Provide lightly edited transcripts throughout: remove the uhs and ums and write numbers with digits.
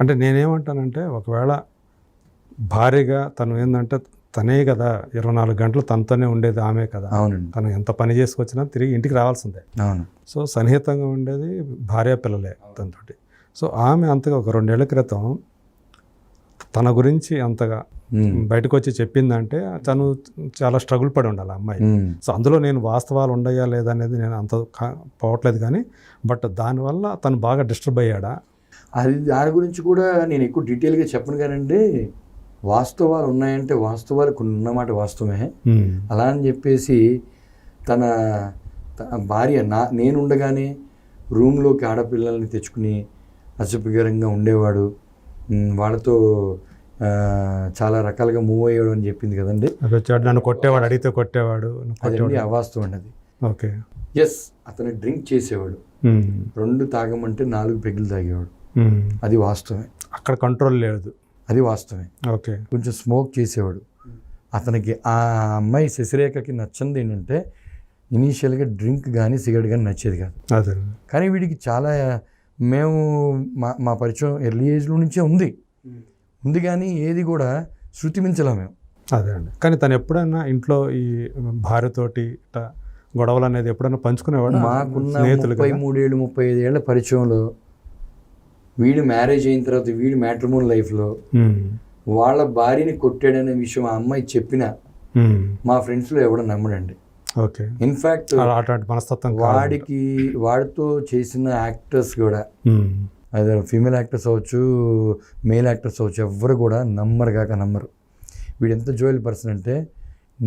అంటే నేనేమంటానంటే ఒకవేళ భారీగా తను ఏంటంటే తనే కదా 24 గంటలు తనతోనే ఉండేది ఆమె కదా. అవునండి. తను ఎంత పని చేసుకొచ్చినా తిరిగి ఇంటికి రావాల్సిందే. అవును. సో సన్నిహితంగా ఉండేది భార్య పిల్లలే తనతోటి. సో ఆమె అంతగా ఒక 2 ఏళ్ల క్రితం తన గురించి అంతగా బయటకు వచ్చి చెప్పిందంటే తను చాలా స్ట్రగుల్ పడి ఉండాలి ఆ అమ్మాయి. సో అందులో నేను వాస్తవాలు ఉండయా లేదా అనేది నేను అంత పోవట్లేదు కానీ బట్ దానివల్ల తను బాగా డిస్టర్బ్ అయ్యాడా అది దాని గురించి కూడా నేను ఎక్కువ డీటెయిల్గా చెప్పను కానండి. వాస్తవాలు ఉన్నాయంటే వాస్తవాలు కొన్ని ఉన్నమాట వాస్తవమే. అలా అని చెప్పేసి తన భార్య నేను ఉండగానే రూమ్లోకి ఆడపిల్లల్ని తెచ్చుకుని అసభ్యకరంగా ఉండేవాడు, వాళ్ళతో చాలా రకాలుగా మూవ్ అయ్యాడు అని చెప్పింది కదండి. నన్ను కొట్టేవాడు, అడిగితే కొట్టేవాడు. అదండి అవాస్తవం అండి అది. ఓకే. ఎస్, అతను డ్రింక్ చేసేవాడు, 2 తాగమంటే 4 పెగ్గులు తాగేవాడు, అది వాస్తవమే. అక్కడ కంట్రోల్ లేదు, అది వాస్తవమే. ఓకే. కొంచెం స్మోక్ చేసేవాడు. అతనికి ఆ అమ్మాయి శశిరేఖకి నచ్చింది ఏంటంటే ఇనీషియల్గా డ్రింక్ కానీ సిగరెట్ కానీ నచ్చేది కాదు. అదే. కానీ వీడికి చాలా మేము మా పరిచయం ఎర్లీ ఏజ్లో నుంచే ఉంది కానీ ఏది కూడా శృతి మించలా మేము. అదే అండి. కానీ తను ఎప్పుడైనా ఇంట్లో ఈ భార్యతోటి గొడవలు అనేది ఎప్పుడైనా పంచుకునేవాడు? మాకున్న 33 ఏళ్ళు 35 ఏళ్ల పరిచయంలో వీడు మ్యారేజ్ అయిన తర్వాత వీడు మ్యాట్రిమోనియల్ లైఫ్లో వాళ్ళ భార్యని కొట్టాడనే విషయం ఆ అమ్మాయి చెప్పినా మా ఫ్రెండ్స్లో ఎవడో నమ్మడండి. ఓకే. ఇన్ఫ్యాక్ట్ మనస్తత్వం వాడితో చేసిన యాక్టర్స్ కూడా అదే ఫీమేల్ యాక్టర్స్ అవ్వచ్చు మేల్ యాక్టర్స్ అవ్వచ్చు ఎవ్వరు కూడా నమ్మరు. వీడు ఎంత జోయల్ పర్సన్ అంటే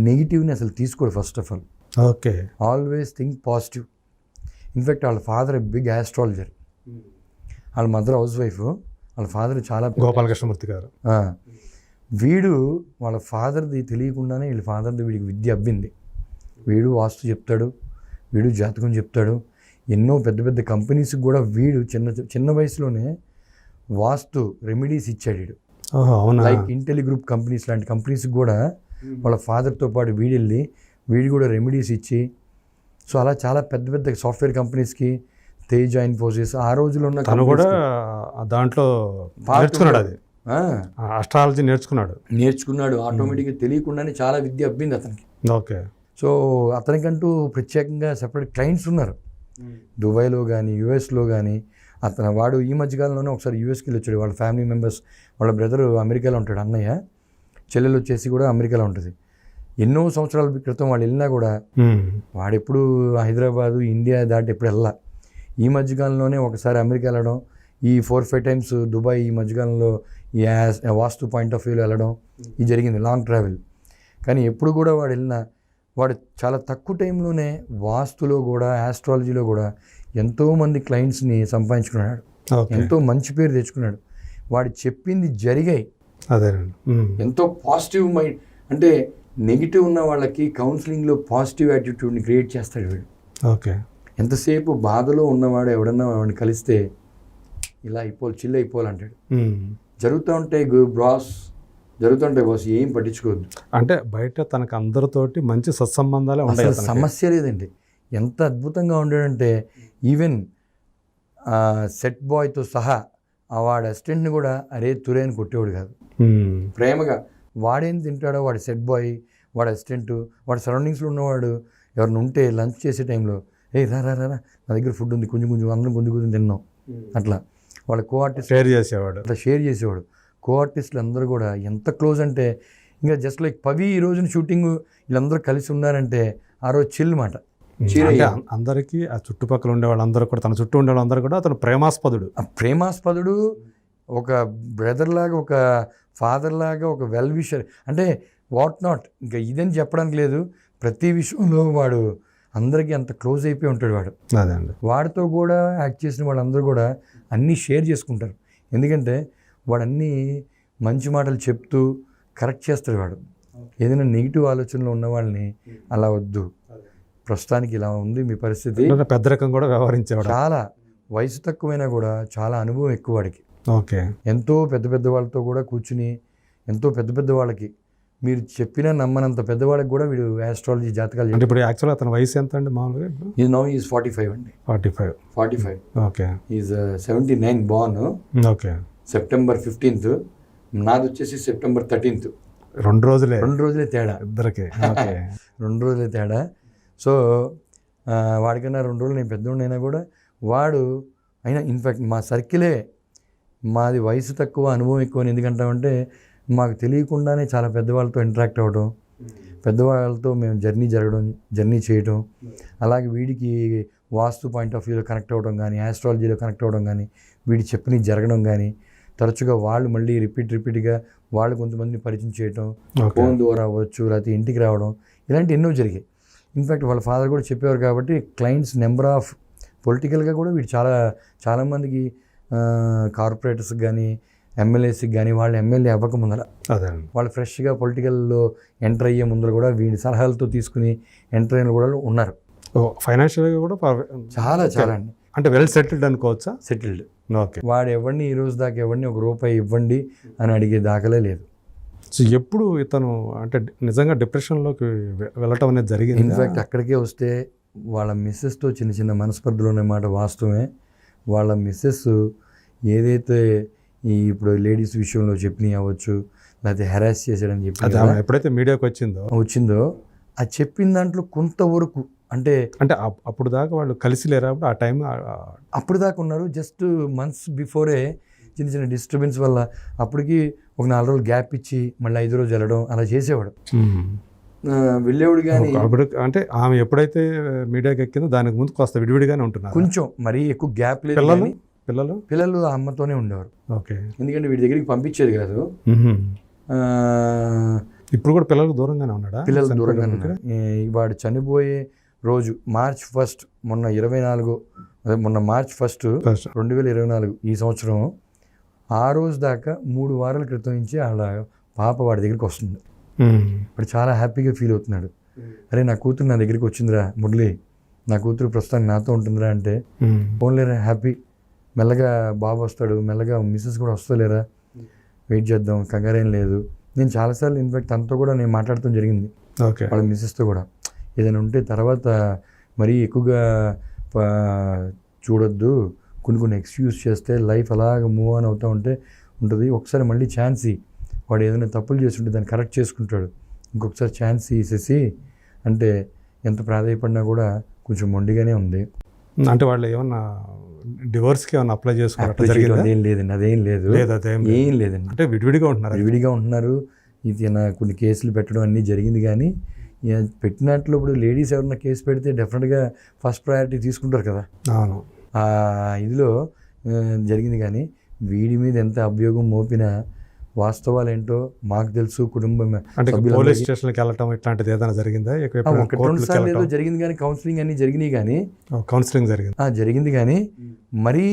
నెగిటివ్ని అసలు తీసుకోడు first of all. Okay. Always think positive. In fact వాళ్ళ ఫాదర్ బిగ్ ఆస్ట్రాలజర్, వాళ్ళ మదర్ హౌస్ వైఫ్, వాళ్ళ ఫాదర్ చాలా గోపాలకృష్ణమూర్తి గారు. వీడు వాళ్ళ ఫాదర్ది తెలియకుండానే వీళ్ళ ఫాదర్ది వీడికి విద్య అబ్బింది. వీడు వాస్తు చెప్తాడు, వీడు జాతకం చెప్తాడు. ఎన్నో పెద్ద పెద్ద కంపెనీస్కి కూడా వీడు చిన్న వయసులోనే వాస్తు రెమెడీస్ ఇచ్చాడు వీడు. లైక్ ఇంటెలి గ్రూప్ కంపెనీస్ లాంటి కంపెనీస్కి కూడా వాళ్ళ ఫాదర్తో పాటు వీడు కూడా రెమెడీస్ ఇచ్చి, సో అలా చాలా పెద్ద పెద్ద సాఫ్ట్వేర్ కంపెనీస్కి, తేజ ఇన్ఫోసిస్ ఆ రోజుల్లో ఉన్న తను కూడా దాంట్లో నేర్చుకున్నాడు, అది అస్ట్రాలజీ నేర్చుకున్నాడు. ఆటోమేటిక్గా తెలియకుండానే చాలా విద్య అబ్బింది అతనికి. ఓకే. సో అతనికంటూ ప్రత్యేకంగా సెపరేట్ క్లయింట్స్ ఉన్నారు దుబాయ్లో కానీ యూఎస్లో కానీ. వాడు ఈ మధ్యకాలంలోనే ఒకసారి యూఎస్కి వెళ్ళి వచ్చాడు. వాళ్ళ ఫ్యామిలీ మెంబర్స్, వాళ్ళ బ్రదర్ అమెరికాలో ఉంటాడు, అన్నయ్య, చెల్లెలు వచ్చేసి కూడా అమెరికాలో ఉంటుంది. ఎన్నో సంవత్సరాల క్రితం వాళ్ళు వెళ్ళినా కూడా వాడెప్పుడు హైదరాబాదు ఇండియా దాటి ఎప్పుడు వెళ్ళా. ఈ మధ్యకాలంలోనే ఒకసారి అమెరికా వెళ్ళడం, ఈ 4-5 టైమ్స్ దుబాయ్ ఈ మధ్యకాలంలో ఈ వాస్తు పాయింట్ ఆఫ్ వ్యూలో వెళ్ళడం ఇది జరిగింది, లాంగ్ ట్రావెల్. కానీ ఎప్పుడు కూడా వాడు చాలా తక్కువ టైంలోనే వాస్తులో కూడా ఆస్ట్రాలజీలో కూడా ఎంతోమంది క్లయింట్స్ని సంపాదించుకున్నాడు, ఎంతో మంచి పేరు తెచ్చుకున్నాడు. వాడు చెప్పింది జరిగాయి. అదే. ఎంతో పాజిటివ్ మైండ్, అంటే నెగిటివ్ ఉన్న వాళ్ళకి కౌన్సిలింగ్లో పాజిటివ్ యాటిట్యూడ్ని క్రియేట్ చేస్తాడు వీడు. ఓకే. ఎంతసేపు బాధలో ఉన్నవాడు ఎవడన్నా వాడిని కలిస్తే ఇలా చిల్ అయిపోవాలంటాడు. జరుగుతూ ఉంటాయి బాస్, ఏం పట్టించుకోవద్దు అంటే బయట తనకు అందరితోటి మంచి సత్సంబంధాలే ఉంటాయి, సమస్య లేదండి. ఎంత అద్భుతంగా ఉండాడంటే ఈవెన్ సెట్ బాయ్తో సహా వాడి అసిస్టెంట్ని కూడా అరే తురే అని కొట్టేవాడు కాదు. ప్రేమగా వాడేం తింటాడో వాడి సెట్ బాయ్, వాడి అసిస్టెంట్, వాడి సరౌండింగ్స్లో ఉన్నవాడు ఎవరిని ఉంటే లంచ్ చేసే టైంలో రా నా దగ్గర ఫుడ్ ఉంది, కొంచెం అందరం కొంచెం తిన్నాం, అట్లా వాళ్ళ కో ఆర్టిస్ట్ షేర్ చేసేవాడు. కో ఆర్టిస్టులు అందరూ కూడా ఎంత క్లోజ్ అంటే ఇంకా జస్ట్ లైక్ పవి ఈ రోజున షూటింగ్ వీళ్ళందరూ కలిసి ఉన్నారంటే ఆ రోజు చిల్ మాట. అందరికీ ఆ చుట్టుపక్కల ఉండే వాళ్ళందరూ కూడా, తన చుట్టూ ఉండే వాళ్ళందరూ కూడా అతను ప్రేమాస్పదుడు, ఒక బ్రదర్ లాగా, ఒక ఫాదర్ లాగా, ఒక వెల్ విషర్, అంటే వాట్ నాట్, ఇంకా ఇదని చెప్పడానికి లేదు. ప్రతి విషయంలో వాడు అందరికీ అంత క్లోజ్ అయిపోయి ఉంటాడు వాడు. అదే అండి. వాడితో కూడా యాక్ట్ చేసిన వాళ్ళందరూ కూడా అన్నీ షేర్ చేసుకుంటారు. ఎందుకంటే వాడు అన్నీ మంచి మాటలు చెప్తూ కరెక్ట్ చేస్తాడు. వాడు ఏదైనా నెగిటివ్ ఆలోచనలో ఉన్న వాళ్ళని అలా వద్దు, ప్రస్తుతానికి ఇలా ఉంది మీ పరిస్థితి, పెద్ద రకం కూడా వ్యవహరించేవాడు. చాలా వయసు తక్కువైనా కూడా చాలా అనుభవం ఎక్కువ వాడికి. ఓకే. ఎంతో పెద్ద వాళ్ళతో కూడా కూర్చుని, ఎంతో పెద్ద వాళ్ళకి మీరు చెప్పినా నమ్మనంత పెద్దవాళ్ళకి కూడా వీడు ఆస్ట్రాలజీ జాతకాలు. అంటే ఇప్పుడు యాక్చువల్గా అతని వయసు ఎంత అండి మామూలుగా? ఈజ్ 45 అండి. 45. Okay. Is 79 born. Okay. September 15th, నాది వచ్చేసి సెప్టెంబర్ 13th. 2 రోజులే 2 రోజులే తేడా ఇద్దరికి. ఓకే 2 రోజులే తేడా. సో వాడికన్నా 2 రోజులు నేను పెద్దోడినైనా కూడా వాడు అయినా ఇన్ఫ్యాక్ట్ మా సర్కిలే మాది వయసు తక్కువ అనుభవం ఎక్కువ అని ఎందుకంటామంటే మాకు తెలియకుండానే చాలా పెద్దవాళ్ళతో ఇంటరాక్ట్ అవ్వడం, పెద్దవాళ్ళతో మేము జర్నీ చేయడం, అలాగే వీడికి వాస్తు పాయింట్ ఆఫ్ వ్యూలో కనెక్ట్ అవ్వడం కానీ, ఆస్ట్రాలజీలో కనెక్ట్ అవ్వడం కానీ, వీడి చెప్పినవి జరగడం కానీ, తరచుగా వాళ్ళు మళ్ళీ రిపీట్గా వాళ్ళు కొంతమందిని పరిచయం చేయడం, ఫోన్ ద్వారా అవ్వచ్చు, లేకపోతే ఇంటికి రావడం, ఇలాంటి ఎన్నో జరిగాయి. ఇన్ఫ్యాక్ట్ వాళ్ళ ఫాదర్ కూడా చెప్పేవారు కాబట్టి క్లయింట్స్ నెంబర్ ఆఫ్ పొలిటికల్గా కూడా వీడు చాలామందికి కార్పొరేటర్స్కి కానీ, ఎమ్మెల్యేస్కి కానీ, వాళ్ళు ఎమ్మెల్యే అవ్వక ముందర అదే వాళ్ళు ఫ్రెష్గా పొలిటికల్లో ఎంటర్ అయ్యే ముందర కూడా వీడి సలహాలతో తీసుకుని ఎంటర్ అయిన కూడా ఉన్నారు. ఫైనాన్షియల్గా కూడా చాలా అండి. అంటే వెల్ సెటిల్డ్ అనుకోవచ్చా? సెటిల్డ్. ఓకే. వాడు ఎవరిని ఈ రోజు దాకా ఎవరిని ₹1 ఇవ్వండి అని అడిగే దాఖలే లేదు. సో ఎప్పుడు ఇతను అంటే నిజంగా డిప్రెషన్లోకి వెళ్ళటం అనేది జరిగింది? ఇన్ఫ్యాక్ట్ అక్కడికే వస్తే వాళ్ళ మిస్సెస్తో చిన్న మనస్పర్ధలు ఉన్నమాట వాస్తవమే. వాళ్ళ మిస్సెస్ ఏదైతే ఇప్పుడు లేడీస్ విషయంలో చెప్పినవి అవ్వచ్చు, లేకపోతే హెరాస్ చేశాడని చెప్పి ఎప్పుడైతే మీడియాకి వచ్చిందో అది చెప్పిన దాంట్లో కొంతవరకు అంటే అప్పుడు దాకా వాళ్ళు కలిసి లేరా? ఆ టైం అప్పుడు దాకా ఉన్నారు. జస్ట్ మంత్స్ బిఫోరే చిన్న డిస్టర్బెన్స్ వల్ల అప్పటికి ఒక 4 రోజులు గ్యాప్ ఇచ్చి మళ్ళీ 5 రోజులు వెళ్ళడం అలా చేసేవాడు, వెళ్ళేవాడు. కానీ అంటే ఆమె ఎప్పుడైతే మీడియాకి ఎక్కిందో దానికి ముందు కాస్త విడివిడిగానే ఉంటున్నారు, కొంచెం మరీ ఎక్కువ గ్యాప్ లేదు. పిల్లలు ఆ అమ్మతోనే ఉండేవారు. ఓకే. ఎందుకంటే వీడి దగ్గరికి పంపించేది కాదు. ఇప్పుడు కూడా పిల్లలకు దూరంగానే ఉన్నాడా? పిల్లలు దూరంగానే ఉన్నారు. వాడు చనిపోయే రోజు March 1st, మొన్న March 1st 2024 ఈ సంవత్సరం, ఆ రోజు దాకా 3 వారాల క్రితం నుంచి వాళ్ళ పాప వాడి దగ్గరికి వస్తుంది. ఇప్పుడు చాలా హ్యాపీగా ఫీల్ అవుతున్నాడు. అరే నా కూతురు నా దగ్గరికి వచ్చిందిరా మురళి, నా కూతురు ప్రస్తుతానికి నాతో ఉంటుందిరా అంటే, పోన్లేరా హ్యాపీ, మెల్లగా బాబు వస్తాడు, మెల్లగా మిస్సెస్ కూడా వస్తలేరా, వెయిట్ చేద్దాం, కంగారేం లేదు. నేను చాలాసార్లు ఇన్ఫాక్ట్ తనతో కూడా నేను మాట్లాడటం జరిగింది, వాళ్ళ మిస్సెస్తో కూడా. ఏదైనా ఉంటే తర్వాత మరీ ఎక్కువగా చూడొద్దు, కొన్ని ఎక్స్క్యూజ్ చేస్తే లైఫ్ అలాగ మూవ్ ఆన్ అవుతూ ఉంటుంది. ఒకసారి మళ్ళీ ఛాన్స్ వాడు ఏదైనా తప్పులు చేస్తుంటే దాన్ని కరెక్ట్ చేసుకుంటాడు, ఇంకొకసారి ఛాన్స్ ఇసేసి అంటే ఎంత ప్రాధాయపడినా కూడా కొంచెం మొండిగానే ఉంది. అంటే వాళ్ళు ఏమన్నా డివోర్స్కి ఏమన్నా అప్లై చేసుకోవడం ఏం లేదండి, అదేం లేదు, ఏం లేదండి. అంటే విడివిడిగా ఉంటున్నారు. ఇది కొన్ని కేసులు పెట్టడం అన్నీ జరిగింది. కానీ పెట్టినట్లు ఇప్పుడు లేడీస్ ఎవరన్నా కేసు పెడితే డెఫినెట్గా ఫస్ట్ ప్రయారిటీ తీసుకుంటారు కదా. అవును. ఆ ఇదిలో జరిగింది. కానీ వీడి మీద ఎంత అభియోగం మోపినా వాస్తవాలు ఏంటో మాకు తెలుసు. కుటుంబం అంటే పోలీస్ స్టేషన్కి వెళ్ళటం ఇట్లాంటిది ఏదైనా జరిగిందా? ఏదో జరిగింది కానీ కౌన్సిలింగ్ అన్నీ జరిగినాయి. కానీ కౌన్సిలింగ్ జరిగింది కానీ మరీ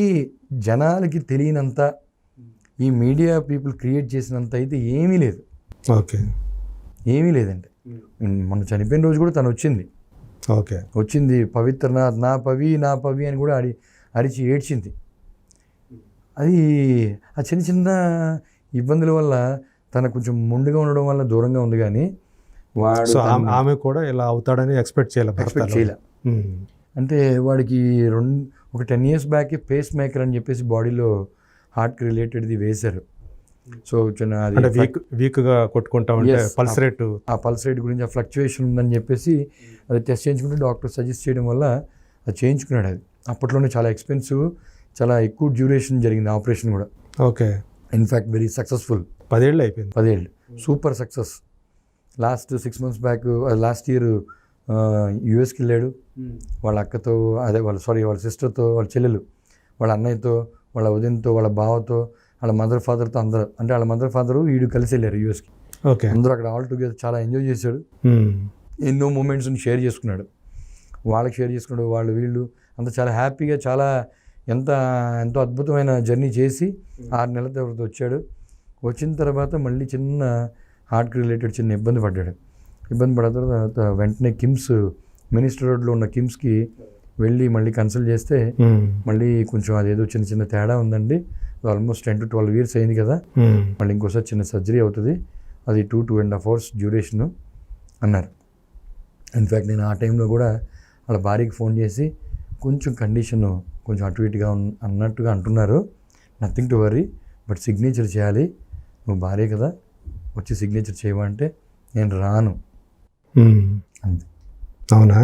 జనాలకి తెలియనంత ఈ మీడియా పీపుల్ క్రియేట్ చేసినంత అయితే ఏమీ లేదు. ఓకే. ఏమీ లేదండి. మొన్న చనిపోయిన రోజు కూడా తను వచ్చింది పవిత్రనాథ్, నా పవి అని కూడా అరిచి ఏడ్చింది. అది ఆ చిన్న ఇబ్బందుల వల్ల తన కొంచెం మొండిగా ఉండడం వల్ల దూరంగా ఉంది. కానీ వాడు ఆమె కూడా ఇలా అవుతాడని ఎక్స్పెక్ట్ చేయలే. అంటే వాడికి ఒక 10 years బ్యాక్ పేస్ మేకర్ అని చెప్పేసి బాడీలో హార్ట్కి రిలేటెడ్ది వేశారు. సో వీక్గా కొట్టుకుంటా ఉంటే పల్స్ రేట్ గురించి ఆ ఫ్లక్చువేషన్ ఉందని చెప్పేసి అది టెస్ట్ చేయించుకుంటే డాక్టర్ సజెస్ట్ చేయడం వల్ల అది చేయించుకున్నాడు. అది అప్పట్లోనే చాలా ఎక్స్పెన్సివ్, చాలా ఎక్కువ డ్యూరేషన్ జరిగింది ఆపరేషన్ కూడా. ఓకే. In fact very successful. 10 ఏళ్ళు అయిపోయింది. 10 ఏళ్ళు super success. Last 6 months back last year యూఎస్కి వెళ్ళాడు వాళ్ళ అక్కతో, వాళ్ళ సిస్టర్తో, వాళ్ళ చెల్లెలు, వాళ్ళ అన్నయ్యతో, వాళ్ళ ఉదయంతో, వాళ్ళ బావతో, వాళ్ళ మదర్ ఫాదర్తో అందరూ, అంటే వాళ్ళ మదర్ ఫాదరు వీడు కలిసి వెళ్ళారు యూఎస్కి. ఓకే. అందరూ అక్కడ ఆల్ టుగెదర్ చాలా ఎంజాయ్ చేశాడు. ఎన్నో మూమెంట్స్ని షేర్ చేసుకున్నాడు, వాళ్ళకి షేర్ చేసుకున్నాడు. వీళ్ళు అంతా చాలా హ్యాపీగా, చాలా ఎంతో అద్భుతమైన జర్నీ చేసి 6 నెలల తర్వాత వచ్చాడు. వచ్చిన తర్వాత మళ్ళీ చిన్న హార్ట్కి రిలేటెడ్ చిన్న ఇబ్బంది పడ్డాడు. ఇబ్బంది పడిన తర్వాత వెంటనే కిమ్స్, మినిస్టర్ రోడ్లో ఉన్న కిమ్స్కి వెళ్ళి మళ్ళీ కన్సల్ట్ చేస్తే మళ్ళీ కొంచెం అదేదో చిన్న తేడా ఉందండి, ఆల్మోస్ట్ 10 to 12 years అయింది కదా, మళ్ళీ ఇంకోసారి చిన్న సర్జరీ అవుతుంది, అది 2.5 hours డ్యూరేషను అన్నారు. ఇన్ఫ్యాక్ట్ నేను ఆ టైంలో కూడా వాళ్ళ భార్యకి ఫోన్ చేసి కొంచెం కండిషన్ కొంచెం అటు ఇటుగా అన్నట్టుగా అంటున్నారు, nothing to worry, but signature చేయాలి, నువ్వు భార్య కదా, వచ్చి సిగ్నేచర్ చేయమంటే నేను రాను అంతే. అవునా?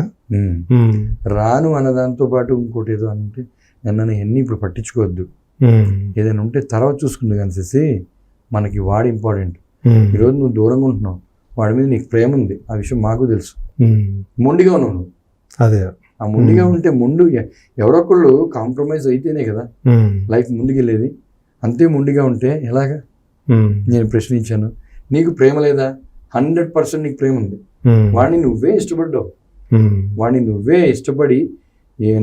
రాను అన్నదాంతో పాటు ఇంకోటి ఏదో అంటే నన్ను ఎన్ని ఇప్పుడు పట్టించుకోవద్దు, ఏదైనా ఉంటే తర్వాత చూసుకుంది కానీ చేసి మనకి వాడు ఇంపార్టెంట్. ఈరోజు నువ్వు దూరంగా ఉంటున్నావు, వాడి మీద నీకు ప్రేమ ఉంది, ఆ విషయం మాకు తెలుసు. మొండిగా ఉన్నావు నువ్వు. అదే ఆ మొండిగా ఉంటే ఎవరొకళ్ళు కాంప్రమైజ్ అయితేనే కదా లైఫ్ ముందుకెళ్ళేది. అంతే మొండిగా ఉంటే ఎలాగా? నేను ప్రశ్నించాను, నీకు ప్రేమ లేదా? 100% నీకు ప్రేమ ఉంది. వాడిని నువ్వే ఇష్టపడ్డావు, వాడిని నువ్వే ఇష్టపడి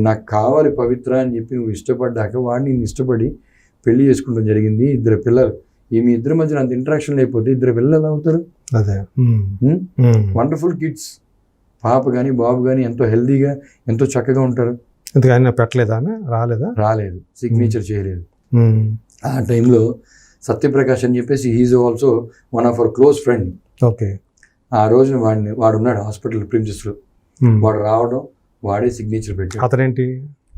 నాకు కావాలి పవిత్ర అని చెప్పి నువ్వు ఇష్టపడ్డాక వాడిని ఇష్టపడి పెళ్లి చేసుకోవడం జరిగింది. 2 పిల్లలు. మీ ఇద్దరి మధ్యన అంత ఇంటరాక్షన్ లేకపోతే 2 పిల్లలు ఎలా అవుతారు? అదే వండర్ఫుల్ కిడ్స్. పాప కానీ బాబు కానీ ఎంతో హెల్దీగా ఎంతో చక్కగా ఉంటారు. ఎందుకని పెట్టలేదా? రాలేదు, సిగ్నేచర్ చేయలేదు. ఆ టైంలో సత్యప్రకాష్ అని చెప్పేసి he is also one of our close friend. Okay. ఆ రోజున వాడు ఉన్నాడు హాస్పిటల్ ప్రిన్సెస్లో. వాడు రావడం, వాడే సిగ్నేచర్ పెట్టాడు. అతనేంటి?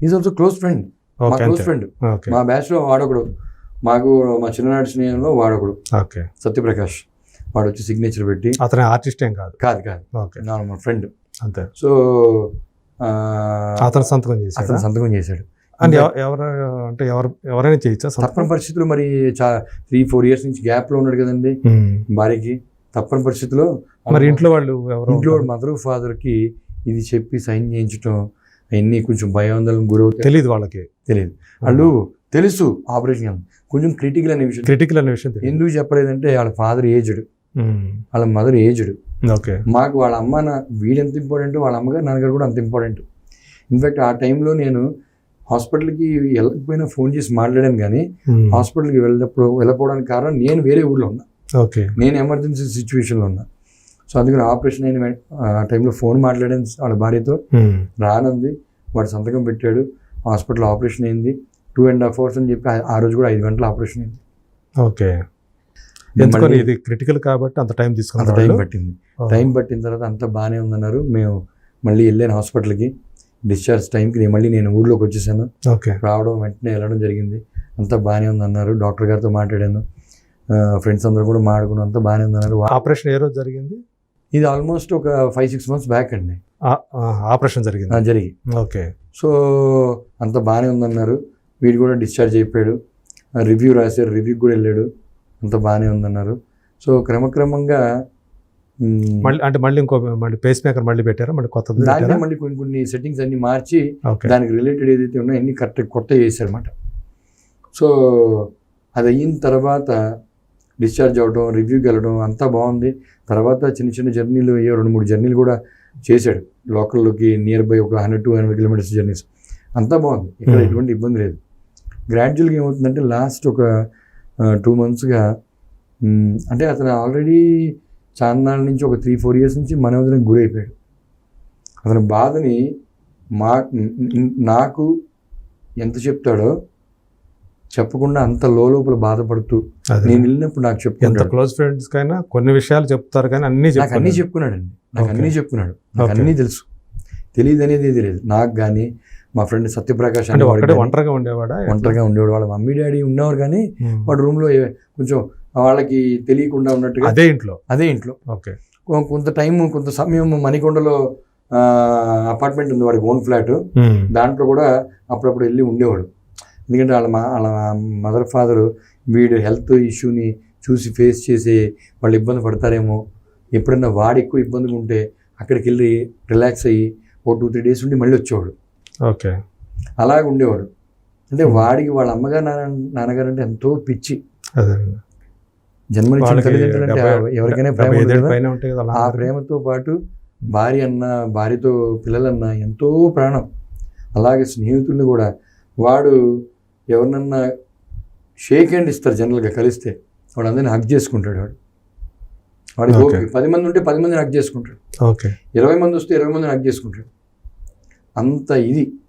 ఈజ్ ఆల్సో క్లోజ్ ఫ్రెండ్, మా క్లోజ్ ఫ్రెండ్. మా బ్యాచ్లో వాడొకడు, మా చిన్ననాటి స్నేహంలో వాడొకడు సత్యప్రకాష్. వాడు వచ్చి సిగ్నేచర్ పెట్టి, అతను ఆర్టిస్ట్ ఏం కాదు, నార్మల్ ఫ్రెండ్ అంతే. సో అతను సంతకం చేశాడు. అంటే ఎవరైనా చేయొచ్చా? తప్పని పరిస్థితులు మరి 3-4 years నుంచి గ్యాప్లో ఉన్నాడు కదండి భార్యకి. తప్పని పరిస్థితిలో మరి ఇంట్లో వాళ్ళు మదర్ ఫాదర్కి ఇది చెప్పి సైన్ చేయించడం అవన్నీ కొంచెం భయాందోళనకు గురవుతాయి. తెలియదు వాళ్ళు తెలుసు ఆపరేషన్ కొంచెం క్రిటికల్ అనే విషయం. ఎందుకు చెప్పలేదంటే వాళ్ళ ఫాదర్ ఏజ్డ్, వాళ్ళ మదర్ ఏజ్డ్. మాకు వాళ్ళ అమ్మ వీడు ఎంత ఇంపార్టెంట్, వాళ్ళ అమ్మగారు నాన్నగారు కూడా అంత ఇంపార్టెంట్. ఇన్ఫాక్ట్ ఆ టైంలో నేను హాస్పిటల్కి వెళ్ళకపోయినా ఫోన్ చేసి మాట్లాడాను, కానీ హాస్పిటల్కి వెళ్ళకపోవడానికి కారణం నేను వేరే ఊర్లో ఉన్నా, నేను ఎమర్జెన్సీ సిచ్యువేషన్లో ఉన్నా. సో అందుకని ఆపరేషన్ అయిన ఆ టైంలో ఫోన్ మాట్లాడాను వాళ్ళ భార్యతో, రానుంది. వాడు సంతకం పెట్టాడు, హాస్పిటల్ ఆపరేషన్ అయింది. 2.5 hours అని చెప్పి ఆ రోజు కూడా 5 గంటల ఆపరేషన్ అయింది. ఇది క్రిటికల్ కాబట్టి అంత టైం పట్టింది. టైం పట్టిన తర్వాత అంతా బాగానే ఉందన్నారు. మేము మళ్ళీ వెళ్ళాను హాస్పిటల్కి. డిశ్చార్జ్ టైంకి నేను ఊర్లోకి వచ్చేసాను. రావడం వెంటనే వెళ్ళడం జరిగింది. అంతా బాగానే ఉందన్నారు. డాక్టర్ గారితో మాట్లాడాను, ఫ్రెండ్స్ అందరూ కూడా మాట్లాడుకున్నాం, అంతా బాగానే ఉందన్నారు. ఆపరేషన్ ఏ రోజు జరిగింది? ఇది ఆల్మోస్ట్ ఒక 5-6 months బ్యాక్ అండి ఆపరేషన్ జరిగి. సో అంత బాగానే ఉందన్నారు. వీడు కూడా డిశ్చార్జ్ అయిపోయాడు. రివ్యూ రాశారు, రివ్యూకి కూడా వెళ్ళాడు, అంత బాగానే ఉందన్నారు. సో క్రమక్రమంగా మళ్ళీ పేస్ మేకర్ మళ్ళీ పెట్టారా? దాన్ని మళ్ళీ కొన్ని సెట్టింగ్స్ అన్ని మార్చి దానికి రిలేటెడ్ ఏదైతే ఉన్నాయో అన్ని కొత్త చేశారన్నమాట. సో అది అయిన తర్వాత డిశ్చార్జ్ అవ్వడం, రివ్యూకి వెళ్ళడం అంతా బాగుంది. తర్వాత చిన్న జర్నీలు 2-3 జర్నీలు కూడా చేశాడు లోకల్లోకి, నియర్ బై ఒక 100-200 kilometers జర్నీస్. అంతా బాగుంది, ఇక్కడ ఎటువంటి ఇబ్బంది లేదు. గ్రాడ్యువల్గా ఏమవుతుందంటే లాస్ట్ ఒక 2 monthsగా అంటే అతను ఆల్రెడీ చాన్నాళ్ళ నుంచి ఒక 3-4 years నుంచి మనోవేదనకు గురైపోయాడు. అతని బాధని నాకు ఎంత చెప్తాడో చెప్పకుండా అంత లోపల బాధపడుతూ నేను వెళ్ళినప్పుడు నాకు చెప్పుకుంటాడు. క్లోజ్ ఫ్రెండ్స్ కైనా కొన్ని విషయాలు చెప్తారు, కానీ అన్నీ చెప్పుకున్నాడండి. నాకు అన్నీ తెలుసు. తెలియదు అనేది ఏది లేదు నాకు. కానీ మా ఫ్రెండ్ సత్యప్రకాష్ అని ఒంటరిగా ఉండేవాడు. వాళ్ళ మమ్మీ డాడీ ఉండేవారు, కానీ వాడు రూమ్లో కొంచెం వాళ్ళకి తెలియకుండా ఉన్నట్టుగా అదే ఇంట్లో కొంత సమయం మణికొండలో అపార్ట్మెంట్ ఉంది, వాడికి ఓన్ ఫ్లాట్. దాంట్లో కూడా అప్పుడప్పుడు వెళ్ళి ఉండేవాడు. ఎందుకంటే వాళ్ళ మదర్ ఫాదరు వీడు హెల్త్ ఇష్యూని చూసి ఫేస్ చేసి వాళ్ళు ఇబ్బంది పడతారేమో, ఎప్పుడన్నా వాడు ఎక్కువ ఇబ్బందిగా ఉంటే అక్కడికి వెళ్ళి రిలాక్స్ అయ్యి ఒక 2-3 days ఉండి మళ్ళీ వచ్చేవాడు. అలాగే ఉండేవాడు. అంటే వాడికి వాళ్ళ అమ్మగారు నాన్నగారు అంటే ఎంతో పిచ్చి. జన్మనిచ్చిన తల్లిదండ్రులు అంటే ఎవరికైనా ప్రేమ ఉంటుంది కదా. ఆ ప్రేమతో పాటు భార్యతో పిల్లలన్నా ఎంతో ప్రాణం. అలాగే స్నేహితుల్ని కూడా వాడు ఎవరినన్నా షేక్ హ్యాండ్ ఇస్తారు జనరల్గా కలిస్తే, వాడు అందరినీ హక్ చేసుకుంటాడు. వాడికి 10 మంది ఉంటే 10 మందిని హక్ చేసుకుంటాడు, 20 మంది వస్తే 20 మందిని హక్ చేసుకుంటాడు. అంత ఇది